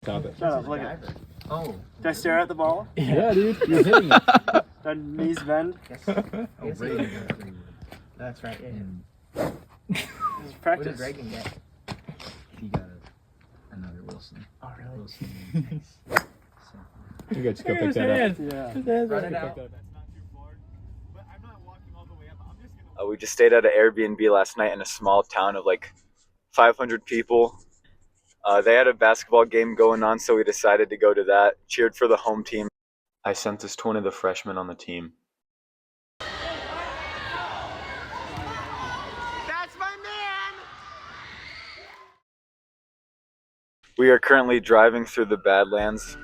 Stop it. Shut up, look at it. Oh. Did I stare at the ball? Yeah, dude, you're hitting it. Did I knees bend? Oh, Reagan got 3 wood. That's right. And This is What did practice. Reagan get? he got another Wilson. Oh, really? Wilson. Nice. So, You guys go pick that up. Yeah. Run it out. We just stayed at an Airbnb last night in a small town of like 500 people. They had a basketball game going on, so we decided to go to that. Cheered for the home team. I sent this to one of the freshmen on the team. That's my man! We are currently driving through the Badlands.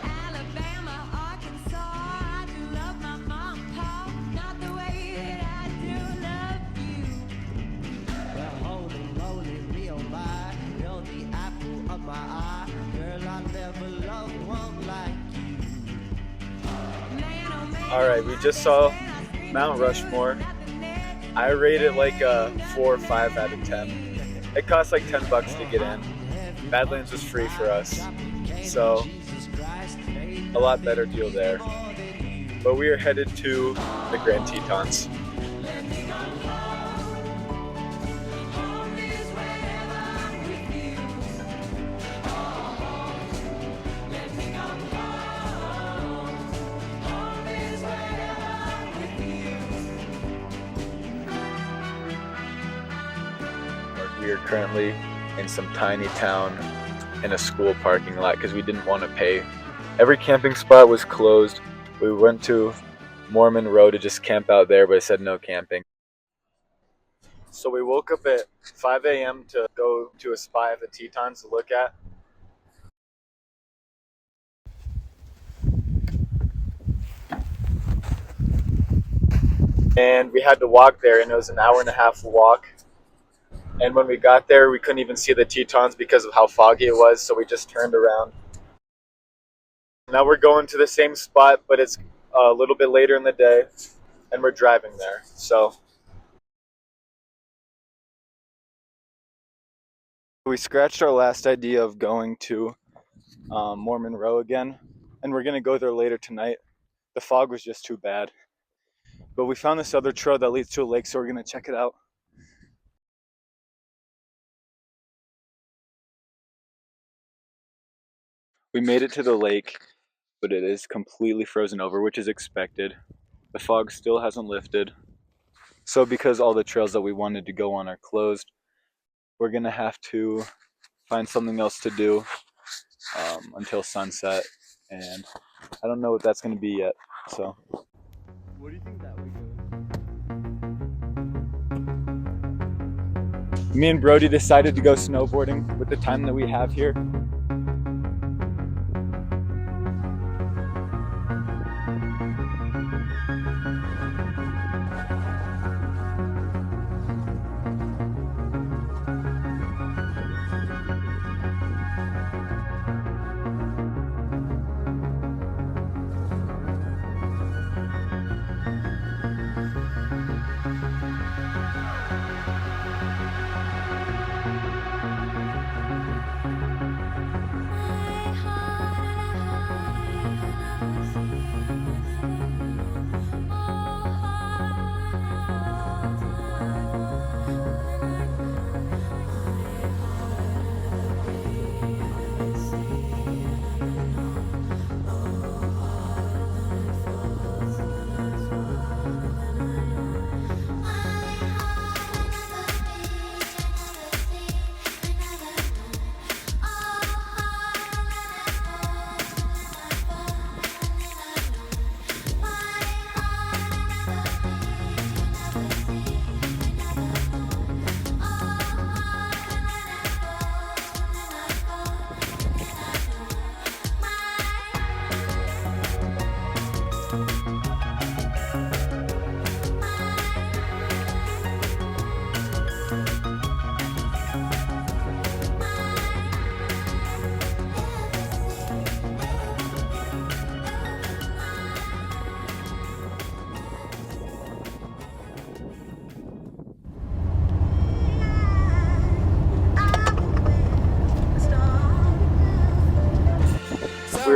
Alabama, Arkansas, I do love my mom and pop, not the way that I do love you. Well, holy moly, real life, you're the apple of my eye. Girl, I never loved one like you. Man, oh man, Alright, we just saw Mount Rushmore. I rate it like a 4 or 5 out of 10. It costs like $10 to get in. Badlands was free for us, so a lot better deal there. But we are headed to the Grand Tetons. home is wherever I'm with you. Let me come home. Home is wherever I'm with you. We are currently in some tiny town in a school parking lot because we didn't want to pay. Every camping spot was closed. We went to Mormon Row to just camp out there, but it said no camping. So we woke up at 5 a.m. to go to a spot at the Tetons to look at. And we had to walk there, and it was an hour-and-a-half walk. And when we got there, we couldn't even see the Tetons because of how foggy it was, so we just turned around. Now we're going to the same spot, but it's a little bit later in the day, and we're driving there. So we scratched our last idea of going to Mormon Row again, and we're going to go there later tonight. The fog was just too bad. But we found this other trail that leads to a lake, so we're going to check it out. We made it to the lake, but it is completely frozen over, which is expected. The fog still hasn't lifted. So because all the trails that we wanted to go on are closed, we're gonna have to find something else to do until sunset. And I don't know what that's gonna be yet, so. What do you think that would go? Me and Brody decided to go snowboarding with the time that we have here.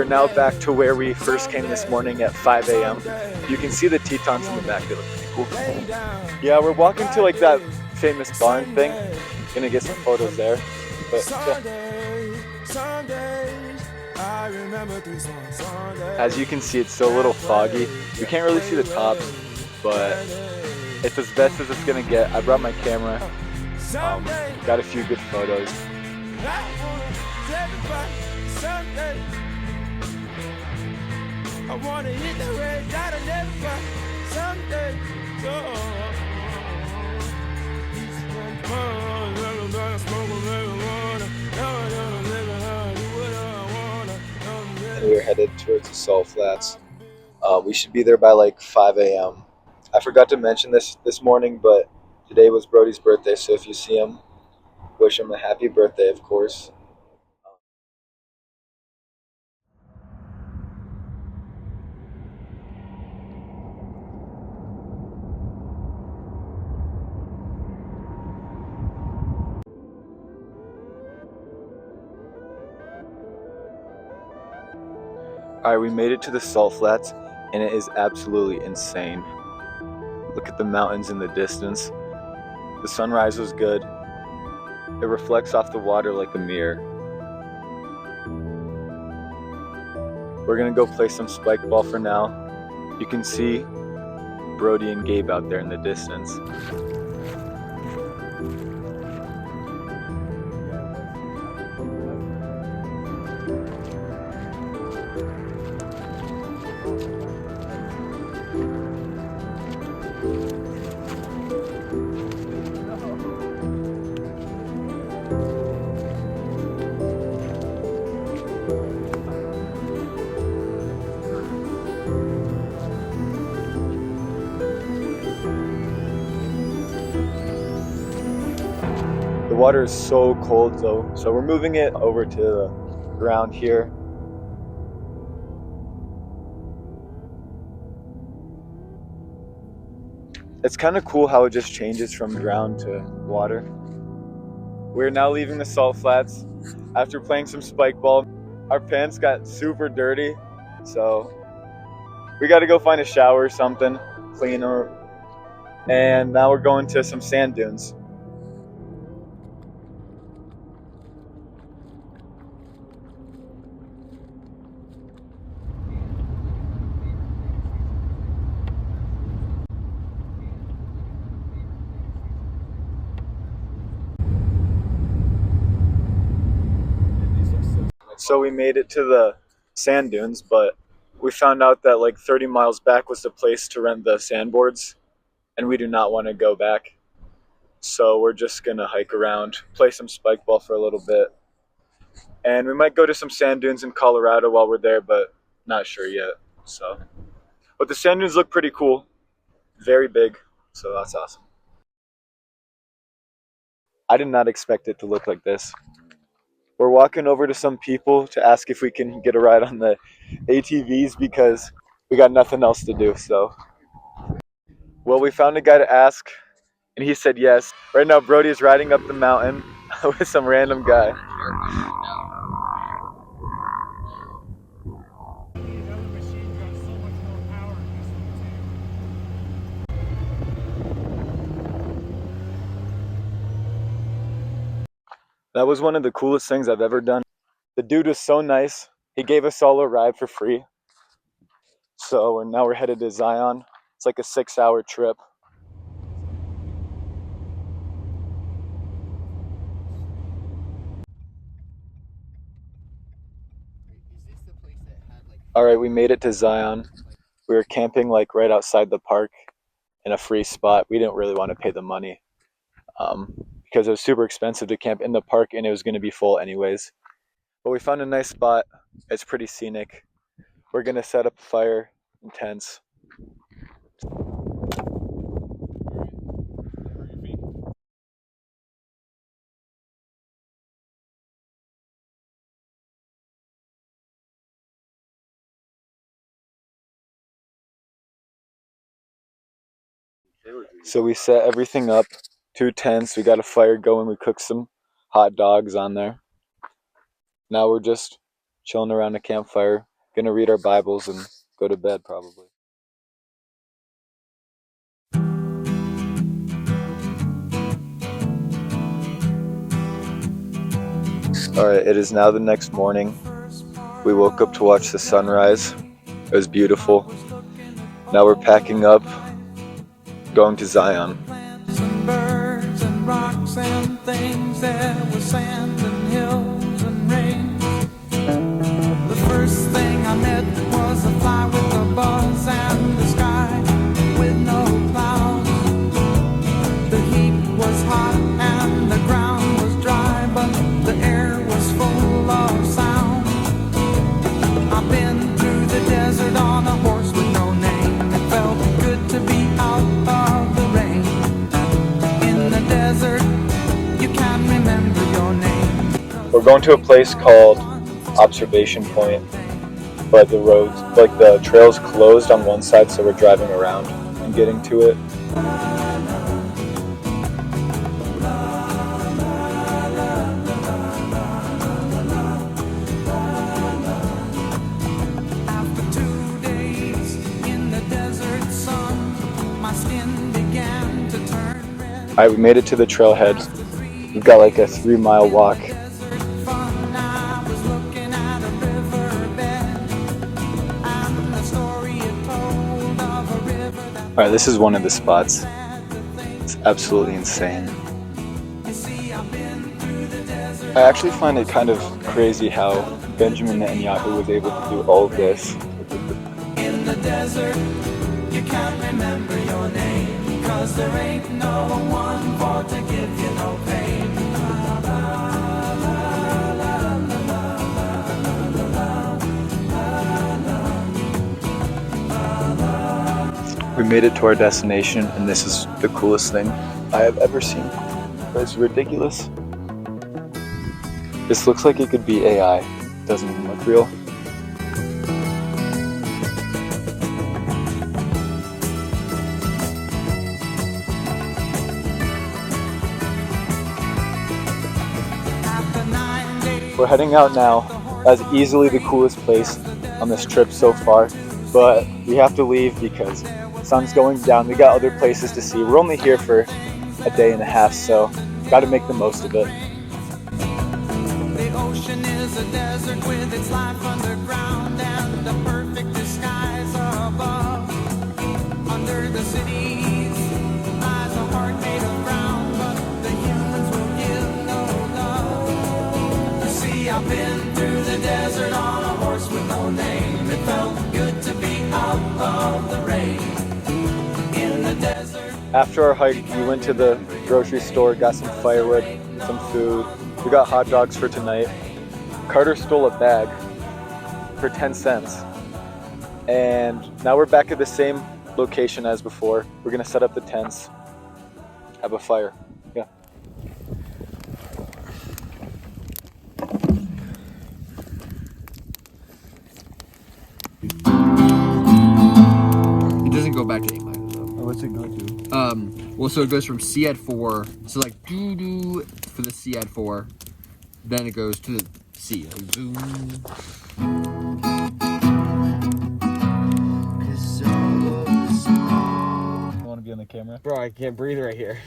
now back to where we first came this morning at 5 a.m. You can see the Tetons in the back, they look pretty cool. Yeah, we're walking to like that famous barn thing. Gonna get some photos there. But as you can see, it's still a little foggy. We can't really see the tops, but it's as best as it's gonna get. I brought my camera. Got a few good photos. I wanna hit the red dot and never find someday. And we're headed towards the Salt Flats. We should be there by like 5 a.m. I forgot to mention this morning, but today was Brody's birthday, so if you see him, wish him a happy birthday, of course. Alright, we made it to the Salt Flats, and it is absolutely insane. Look at the mountains in the distance. The sunrise was good. It reflects off the water like a mirror. We're gonna go play some spike ball for now. You can see Brody and Gabe out there in the distance. The water is so cold though, so we're moving it over to the ground here. It's kind of cool how it just changes from ground to water. We're now leaving the Salt Flats after playing some spike ball. Our pants got super dirty, so we got to go find a shower or something, clean her. And now we're going to some sand dunes. So we made it to the sand dunes, but we found out that like 30 miles back was the place to rent the sandboards, and we do not want to go back. So we're just gonna hike around, play some spike ball for a little bit, and we might go to some sand dunes in Colorado while we're there, but not sure yet. So, but the sand dunes look pretty cool, very big, so that's awesome. I did not expect it to look like this. We're walking over to some people to ask if we can get a ride on the ATVs because we got nothing else to do. So, well, we found a guy to ask, and he said yes. Right now, Brody is riding up the mountain with some random guy. That was one of the coolest things I've ever done. The dude was so nice. He gave us all a ride for free. So now we're headed to Zion. It's like a 6-hour trip. All right, we made it to Zion. We were camping like right outside the park in a free spot. We didn't really want to pay the money because it was super expensive to camp in the park and it was going to be full anyways. But we found a nice spot. It's pretty scenic. We're going to set up a fire and tents. So we set everything up, 2 tents, we got a fire going, we cooked some hot dogs on there. Now we're just chilling around a campfire, Gonna read our Bibles and go to bed probably. Alright, it is now the next morning. We woke up to watch the sunrise. It was beautiful. Now we're packing up, going to Zion. And birds and rocks and things, there was sand and hills and rain. The first thing I met was a fly with a buzz and the sky with no clouds. The heat was hot and the ground was dry, but the air was full of sound. I've been through the desert on a horse with no name. It felt good to be out of the rain. In the desert, you can't remember your name. We're going to a place called Observation Point, but the roads, like the trail's closed on one side, so we're driving around and getting to it. After 2 days in the desert sun, my skin began to turn red. Alright, we made it to the trailhead. We've got like a 3-mile walk. Desert fun, I was looking at a riverbed, and the story it told of a river that Alright, this is one of the spots. It's absolutely insane. you see. I've been through the desert. I actually find it kind of crazy how Benjamin Netanyahu was able to do all of this. In the desert, you can't remember your name, 'cause there ain't no one for to give you no pain. We made it to our destination, and this is the coolest thing I have ever seen. It's ridiculous. This looks like it could be AI. It doesn't even look real. After 9 days, We're heading out now. That's easily the coolest place on this trip so far, but we have to leave because the sun's going down. We got other places to see. We're only here for a day and a half, so got to make the most of it. the ocean is a desert with its life underground and a perfect disguise above. Under the cities lies a heart made of brown, but the humans will give no love. You see, I've been through the desert on a horse with no name. It felt good to be out of the rain. In the desert. After our hike, we went to the grocery store, got some firewood, some food. We got hot dogs for tonight. Carter stole a bag for 10 cents. And now we're back at the same location as before. We're gonna set up the tents, have a fire. Yeah. It doesn't go back to A minor though. What's it going to? Well, so it goes from C add 4, so like doo doo for the C add 4, then it goes to the C. Like, zoom. You wanna be on the camera? Bro, I can't breathe right here.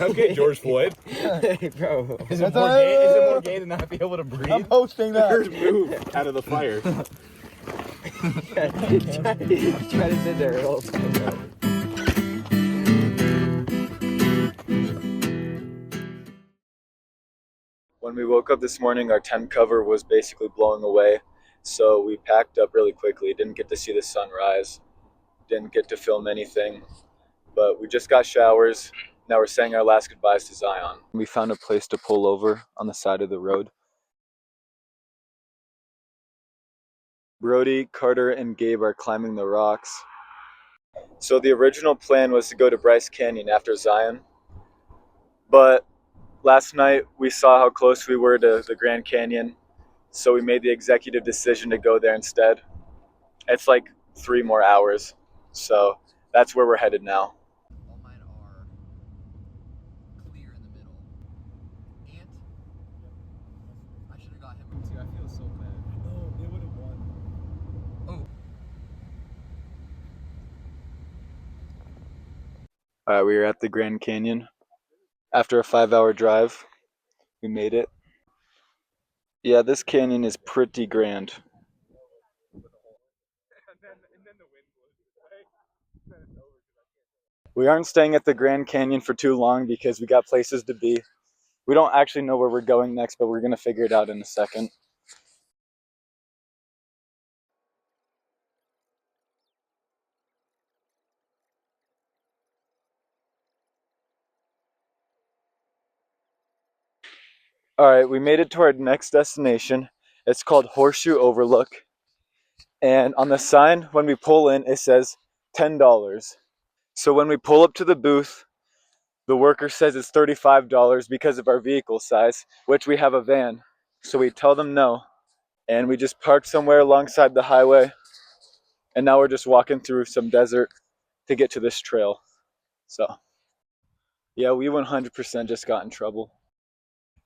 Okay, George Floyd. Hey, bro. Is it more gay to not be able to breathe? I'm posting that. Move out of the fire. Try to sit there. It'll come out. When we woke up this morning, our tent cover was basically blowing away. So we packed up really quickly. Didn't get to see the sunrise. Didn't get to film anything. But we just got showers. Now we're saying our last goodbyes to Zion. We found a place to pull over on the side of the road. Brody, Carter, and Gabe are climbing the rocks. So the original plan was to go to Bryce Canyon after Zion. But last night we saw how close we were to the Grand Canyon. So we made the executive decision to go there instead. It's like 3 more hours. So that's where we're headed now. All mine are clear in the middle. Ant, I should have got him. I feel so bad. No, they would have won. Alright, we are at the Grand Canyon. After a 5-hour drive, we made it. Yeah, this canyon is pretty grand. We aren't staying at the Grand Canyon for too long because we got places to be. We don't actually know where we're going next, but we're going to figure it out in a second. Alright, we made it to our next destination. It's called Horseshoe Overlook. And on the sign, when we pull in, it says $10. So when we pull up to the booth, the worker says it's $35 because of our vehicle size, which we have a van. So we tell them no. And we just parked somewhere alongside the highway. And now we're just walking through some desert to get to this trail. So, yeah, we 100% just got in trouble.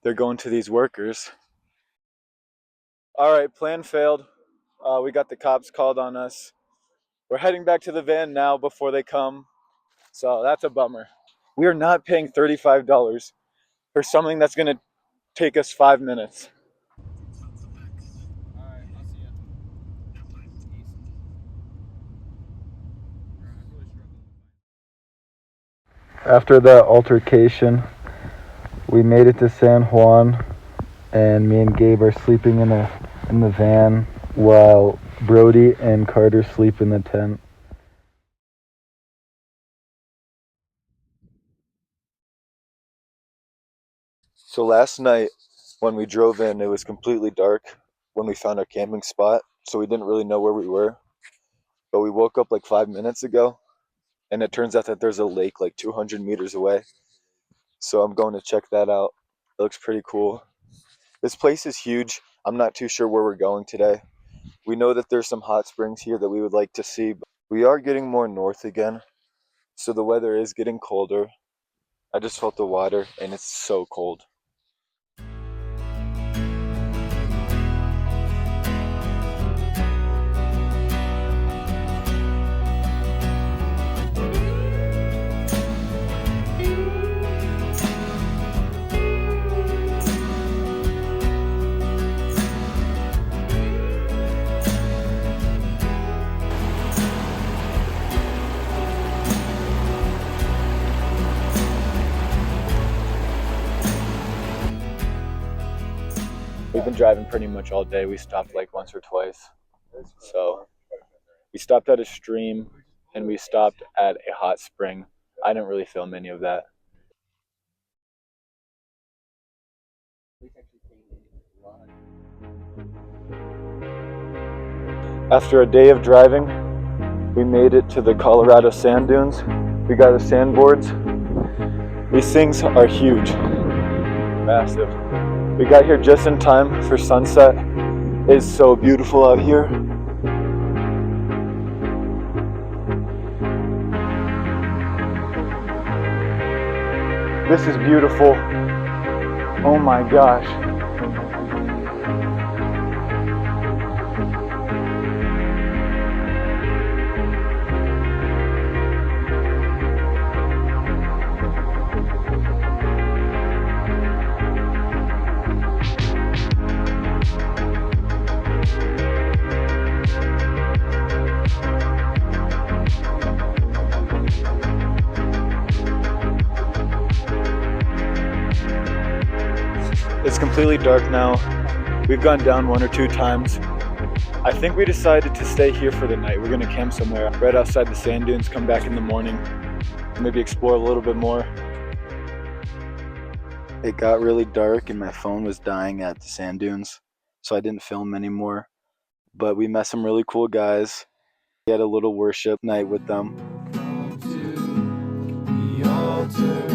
They're going to these workers. All right, plan failed. We got the cops called on us. We're heading back to the van now before they come. So that's a bummer. We are not paying $35 for something that's going to take us 5 minutes. After that altercation, we made it to San Juan, and me and Gabe are sleeping in the van while Brody and Carter sleep in the tent. So last night when we drove in, it was completely dark when we found our camping spot, so we didn't really know where we were. But we woke up like 5 minutes ago, and it turns out that there's a lake like 200 meters away. So I'm going to check that out. It looks pretty cool. This place is huge. I'm not too sure where we're going today. We know that there's some hot springs here that we would like to see. But we are getting more north again, so the weather is getting colder. I just felt the water, and it's so cold. We've been driving pretty much all day. We stopped like once or twice. So we stopped at a stream and we stopped at a hot spring. I didn't really film any of that. After a day of driving, we made it to the Colorado sand dunes. We got the sandboards. These things are huge, massive. We got here just in time for sunset. It's so beautiful out here. This is beautiful. Oh my gosh. It's completely dark now. We've gone down 1 or 2 times. I think we decided to stay here for the night. We're gonna camp somewhere right outside the sand dunes, come back in the morning, maybe explore a little bit more. It got really dark and my phone was dying at the sand dunes, so I didn't film anymore. But we met some really cool guys. We had a little worship night with them. The altar,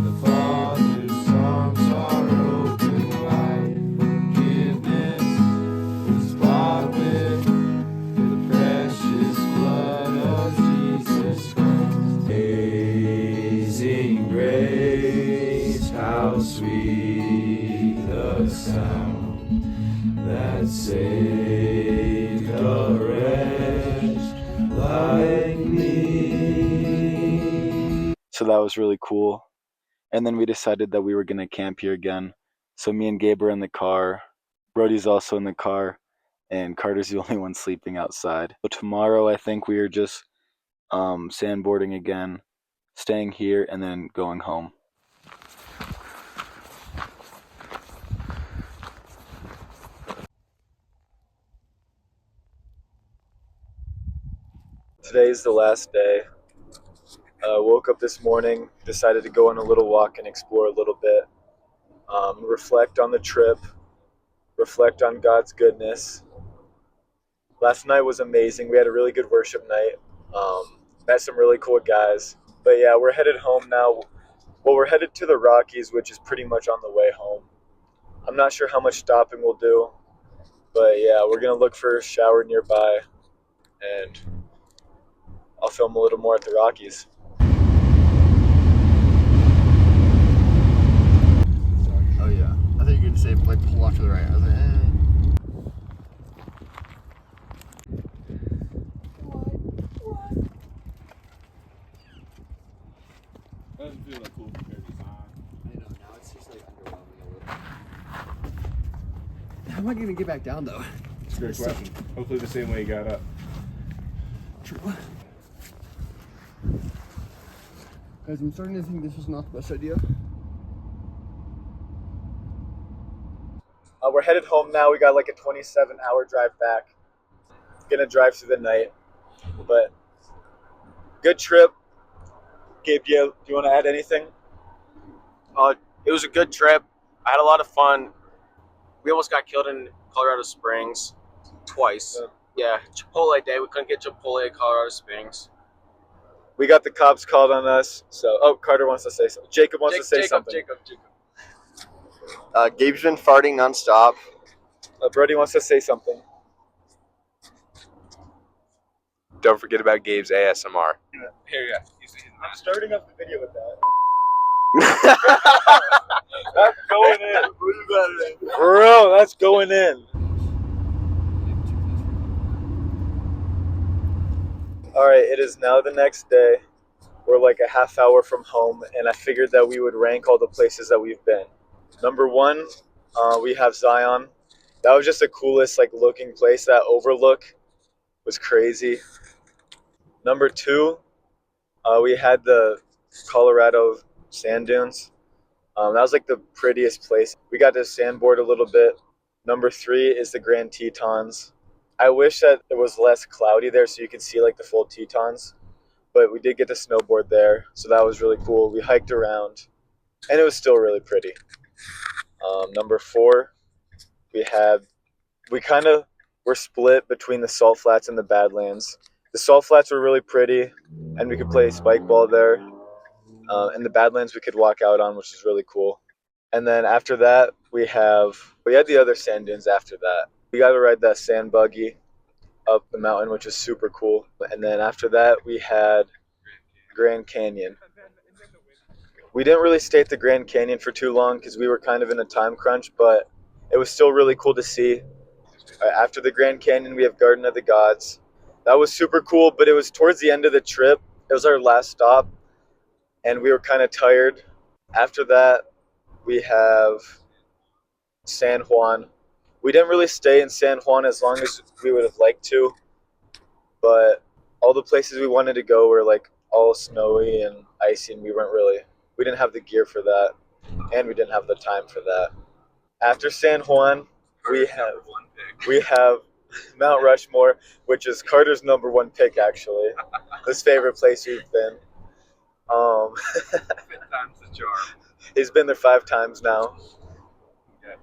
the Father's arms are open wide. Forgiveness was bought with the precious blood of Jesus Christ. Amazing grace, how sweet the sound that saved a wretch like me. So that was really cool. And then we decided that we were going to camp here again. So me and Gabe are in the car. Brody's also in the car. And Carter's the only one sleeping outside. So tomorrow I think we are just sandboarding again, staying here, and then going home. Today's the last day. Woke up this morning, decided to go on a little walk and explore a little bit. Reflect on the trip, reflect on God's goodness. Last night was amazing. We had a really good worship night. Met some really cool guys. But yeah, we're headed home now. Well, we're headed to the Rockies, which is pretty much on the way home. I'm not sure how much stopping we'll do. But yeah, we're going to look for a shower nearby. And I'll film a little more at the Rockies. Oh yeah. I thought you were gonna say like pull off to the right. I was like, Doesn't feel like cool compared to time. I know, now it's just like underwhelming a little. How am I gonna get back down though? It's a great question. Hopefully the same way you got up. True. Guys, I'm starting to think this was not the best idea. We're headed home now. We got like a 27-hour drive back. Gonna drive through the night. But good trip. Gabe, do you want to add anything? It was a good trip. I had a lot of fun. We almost got killed in Colorado Springs twice. Yeah, Chipotle day. We couldn't get Chipotle at Colorado Springs. We got the cops called on us. So, Carter wants to say something. Jacob wants to say something. Jacob. Gabe's been farting nonstop. Brody wants to say something. Don't forget about Gabe's ASMR. Here you go. I'm starting off the video with that. That's going in. Bro, that's going in. Alright, it is now the next day. We're like a half hour from home, and I figured that we would rank all the places that we've been. Number 1, we have Zion. That was just the coolest looking place. That overlook was crazy. Number 2, we had the Colorado sand dunes. That was like the prettiest place. We got to sandboard a little bit. Number 3 is the Grand Tetons. I wish that it was less cloudy there so you could see like the full Tetons. But we did get to snowboard there, so that was really cool. We hiked around, and it was still really pretty. Number 4, we kind of were split between the Salt Flats and the Badlands. The Salt Flats were really pretty, and we could play spike ball there. And the Badlands we could walk out on, which is really cool. And then after that, we had the other sand dunes after that. We got to ride that sand buggy up the mountain, which was super cool. And then after that, we had Grand Canyon. We didn't really stay at the Grand Canyon for too long because we were kind of in a time crunch, but it was still really cool to see. After the Grand Canyon, we have Garden of the Gods. That was super cool, but it was towards the end of the trip. It was our last stop, and we were kind of tired. After that, we have San Juan. We didn't really stay in San Juan as long as we would have liked to, but all the places we wanted to go were like all snowy and icy, and we didn't have the gear for that, and we didn't have the time for that. After San Juan, we have Mount Rushmore, which is Carter's number 1 pick, actually. His favorite place we've been. 5th time's the charm. He's been there 5 times now. Yeah,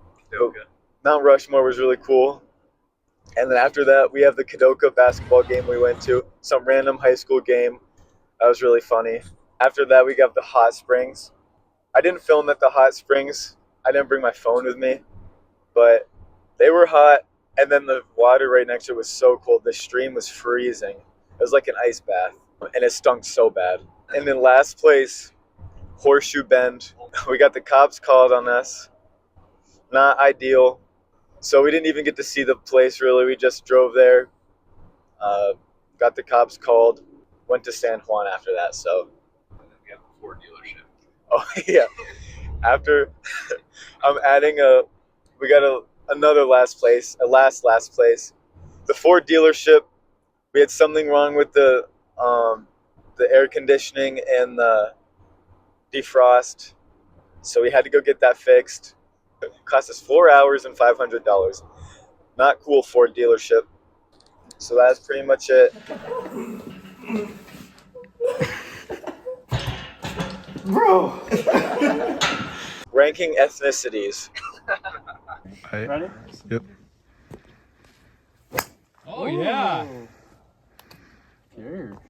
Mount Rushmore was really cool. And then after that, we have the Kadoka basketball game we went to. Some random high school game. That was really funny. After that, we got the hot springs. I didn't film at the hot springs. I didn't bring my phone with me. But they were hot. And then the water right next to it was so cold. The stream was freezing. It was like an ice bath. And it stunk so bad. And then last place, Horseshoe Bend. We got the cops called on us. Not ideal. So we didn't even get to see the place really. We just drove there, got the cops called, went to San Juan after that. So Ford dealership. Oh yeah. After I'm adding we got another last place, a last place. The Ford dealership. We had something wrong with the air conditioning and the defrost, so we had to go get that fixed. It cost us 4 hours and $500. Not cool, Ford dealership. So that's pretty much it. Bro. Ranking ethnicities. Ready? Yep. Oh yeah.